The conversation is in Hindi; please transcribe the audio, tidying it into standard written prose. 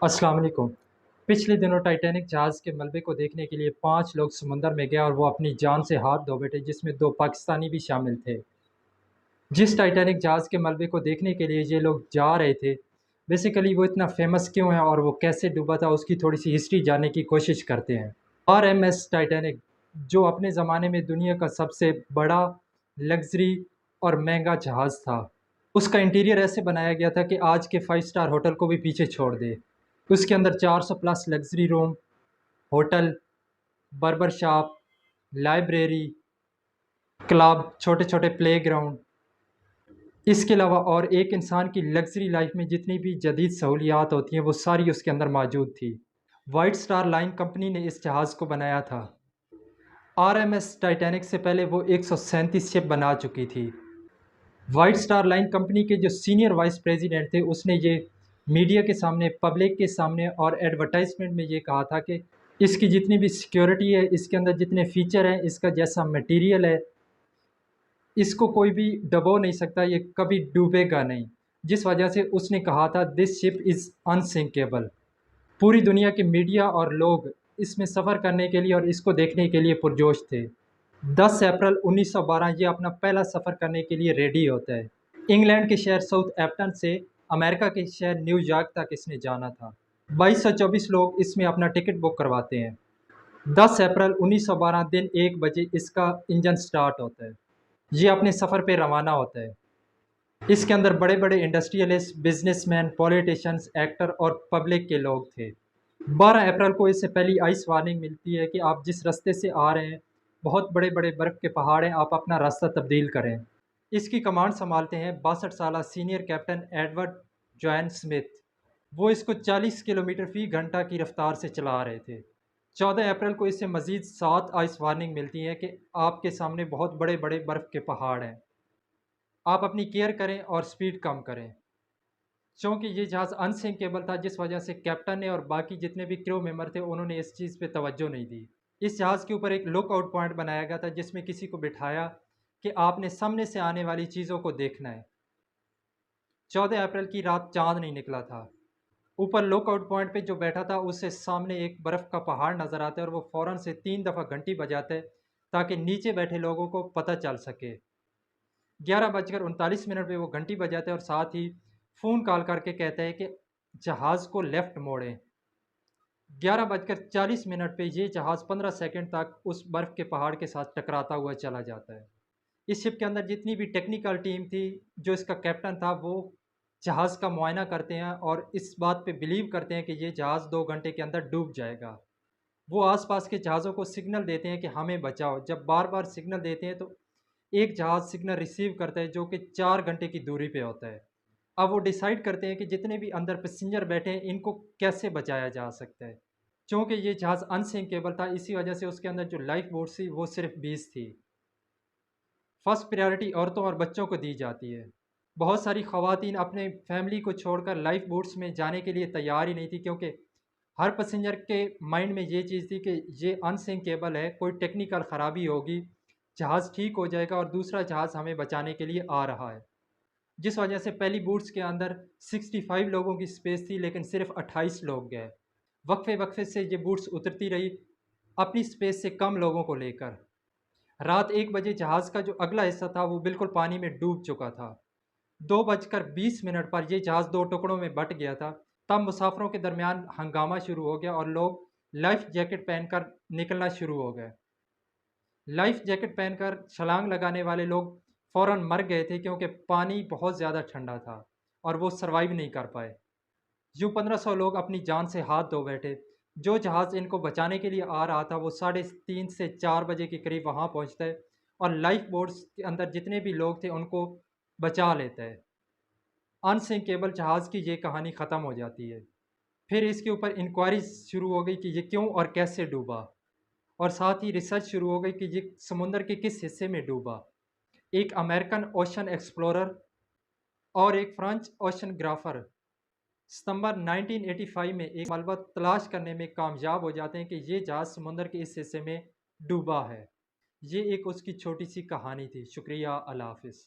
अस्सलाम वालेकुम। पिछले दिनों टाइटैनिक जहाज़ के मलबे को देखने के लिए 5 लोग समुंदर में गए और वो अपनी जान से हाथ धो बैठे, जिसमें 2 पाकिस्तानी भी शामिल थे। जिस टाइटैनिक जहाज़ के मलबे को देखने के लिए ये लोग जा रहे थे, बेसिकली वो इतना फ़ेमस क्यों है और वो कैसे डूबा था, उसकी थोड़ी-सी हिस्ट्री जानने की कोशिश करते हैं। आरएमएस टाइटैनिक, जो अपने ज़माने में दुनिया का सबसे बड़ा, लग्ज़री और महँगा जहाज़ था। उसका इंटीरियर ऐसे बनाया गया था कि आज के 5 स्टार होटल को भी पीछे छोड़ दे। उसके अंदर 400 plus luxury room, hotel, barber shop, library, club, छोटे-छोटे प्लेग्राउंड, इसके अलावा और एक इंसान की लग्ज़री लाइफ़ में जितनी भी जदीद सहूलियात होती हैं, वो सारी उसके अंदर मौजूद थी। व्हाइट स्टार लाइन कंपनी ने इस जहाज़ को बनाया था। आरएमएस टाइटैनिक से पहले वो 137 शिप बना चुकी थी। व्हाइट स्टार लाइन कंपनी के जो सीनियर वाइस प्रेसिडेंट थे, उसने ये मीडिया के सामने, पब्लिक के सामने और एडवर्टाइजमेंट में ये कहा था कि इसकी जितनी भी सिक्योरिटी है, इसके अंदर जितने फीचर हैं, इसका जैसा मटेरियल है, इसको कोई भी डुबो नहीं सकता, ये कभी डूबेगा नहीं। जिस वजह से उसने कहा था, दिस शिप इज़ अनसिंकेबल। पूरी दुनिया के मीडिया और लोग इसमें सफ़र करने के लिए और इसको देखने के लिए पुरजोश थे। 10 अप्रैल 1912 ये अपना पहला सफ़र करने के लिए रेडी होता है। इंग्लैंड के शहर साउथहैम्पटन से अमेरिका के शहर न्यूयॉर्क तक इसने जाना था। 2224 लोग इसमें अपना टिकट बुक करवाते हैं। 10 अप्रैल 1912 दिन 1 बजे इसका इंजन स्टार्ट होता है। ये अपने सफ़र पे रवाना होता है। इसके अंदर बड़े-बड़े इंडस्ट्रियलिस्ट, बिजनेसमैन, पॉलिटिशियंस, एक्टर और पब्लिक के लोग थे। 12 अप्रैल को इससे पहली आइस वार्निंग मिलती है कि आप जिस रास्ते से आ रहे हैं, बहुत बड़े-बड़े बर्फ़ के पहाड़ हैं, आप अपना रास्ता तब्दील करें। इसकी कमांड संभालते हैं 62 साला senior captain Edward John Smith. वो इसको 40 किलोमीटर फ़ी घंटा की रफ्तार से चला रहे थे। 14 अप्रैल को इससे मज़ीद 7 आइस वार्निंग मिलती है कि आपके सामने बहुत बड़े-बड़े बर्फ़ के पहाड़ हैं। आप अपनी केयर करें और स्पीड कम करें। चूँकि ये जहाज़ अनसिंकेबल था, जिस वजह से कैप्टन ने और बाकी जितने भी क्रू मेंबर थे, उन्होंने इस चीज़ पे तवज्जो नहीं दी। इस जहाज़ के ऊपर एक लुक आउट पॉइंट बनाया गया था, जिसमें किसी को बिठाया कि आपने सामने से आने वाली चीज़ों को देखना है। 14 अप्रैल की रात चाँद नहीं निकला था। ऊपर लुक आउट पॉइंट पे जो बैठा था, उससे सामने एक बर्फ़ का पहाड़ नज़र आता है और वो फ़ौरन से 3 दफ़ा घंटी बजाता है, ताकि नीचे बैठे लोगों को पता चल सके। 11:39 पे वो घंटी बजाता है और साथ ही फ़ोन कॉल करके कहता है कि जहाज़ को लेफ़्ट मोड़ें। 11:40 पे ये जहाज़ 15 सेकंड तक उस बर्फ़ के पहाड़ के साथ टकराता हुआ चला जाता है। इस शिप के अंदर जितनी भी टेक्निकल टीम थी, जो इसका कैप्टन था, वो जहाज़ का मुआयना करते हैं और इस बात पे बिलीव करते हैं कि ये जहाज़ 2 घंटे के अंदर डूब जाएगा। वो आस-पास के जहाज़ों को सिग्नल देते हैं कि हमें बचाओ। जब बार-बार सिग्नल देते हैं, तो एक जहाज़ सिग्नल रिसीव करता है, जो कि 4 घंटे की दूरी पे होता है। अब वो डिसाइड करते हैं कि जितने भी अंदर पैसेंजर बैठे हैं, इनको कैसे बचाया जा सकता है। चूँकि ये जहाज़ अनसिंकेबल था, इसी वजह से उसके अंदर जो लाइफ़ बोट्स थी, वो सिर्फ़ 20 थी। फर्स्ट प्रायोरिटी औरतों और बच्चों को दी जाती है। बहुत सारी ख़वातीन अपने फैमिली को छोड़कर लाइफ़ बोट्स में जाने के लिए तैयार ही नहीं थी, क्योंकि हर पैसेंजर के माइंड में ये चीज़ थी कि ये अनसिंकेबल है, कोई टेक्निकल ख़राबी होगी, जहाज़ ठीक हो जाएगा और दूसरा जहाज़ हमें बचाने के लिए आ रहा है। जिस वजह से पहली बोट्स के अंदर 65 लोगों की स्पेस थी, लेकिन सिर्फ़ 28 लोग गए। वक्फ़े-वक्फ़े से ये बोट्स उतरती रही, अपनी स्पेस से कम लोगों को लेकर। रात 1 बजे जहाज़ का जो अगला हिस्सा था, वो बिल्कुल पानी में डूब चुका था। 2:20 पर ये जहाज़ 2 टुकड़ों में बँट गया था। तब मुसाफ़िरों के दरमियान हंगामा शुरू हो गया और लोग लाइफ़ जैकेट पहनकर निकलना शुरू हो गए। लाइफ़ जैकेट पहनकर छलांग लगाने वाले लोग फ़ौरन मर गए थे, क्योंकि पानी बहुत ज़्यादा ठंडा था और वो सर्वाइव नहीं कर पाए। यूँ 1500 लोग अपनी जान से हाथ धो बैठे। जो जहाज़ इनको बचाने के लिए आ रहा था, वो साढ़े 3 से 4 बजे के करीब वहाँ पहुँचता है और लाइफ़ बोट्स के अंदर जितने भी लोग थे, उनको बचा लेता है। अनसिंकेबल जहाज़ की ये कहानी ख़त्म हो जाती है। फिर इसके ऊपर इंक्वायरी शुरू हो गई कि ये क्यों और कैसे डूबा, और साथ ही रिसर्च शुरू हो गई कि ये समुंदर के किस हिस्से में डूबा। एक अमेरिकन ओशन एक्सप्लोरर और एक फ्रेंच ओशनग्राफर सितंबर 1985 में एक मलबा तलाश करने में कामयाब हो जाते हैं कि ये जहाज़ समुंदर के इस हिस्से में डूबा है। ये एक उसकी छोटी सी कहानी थी। शुक्रिया, अल्लाह हाफ़िज़।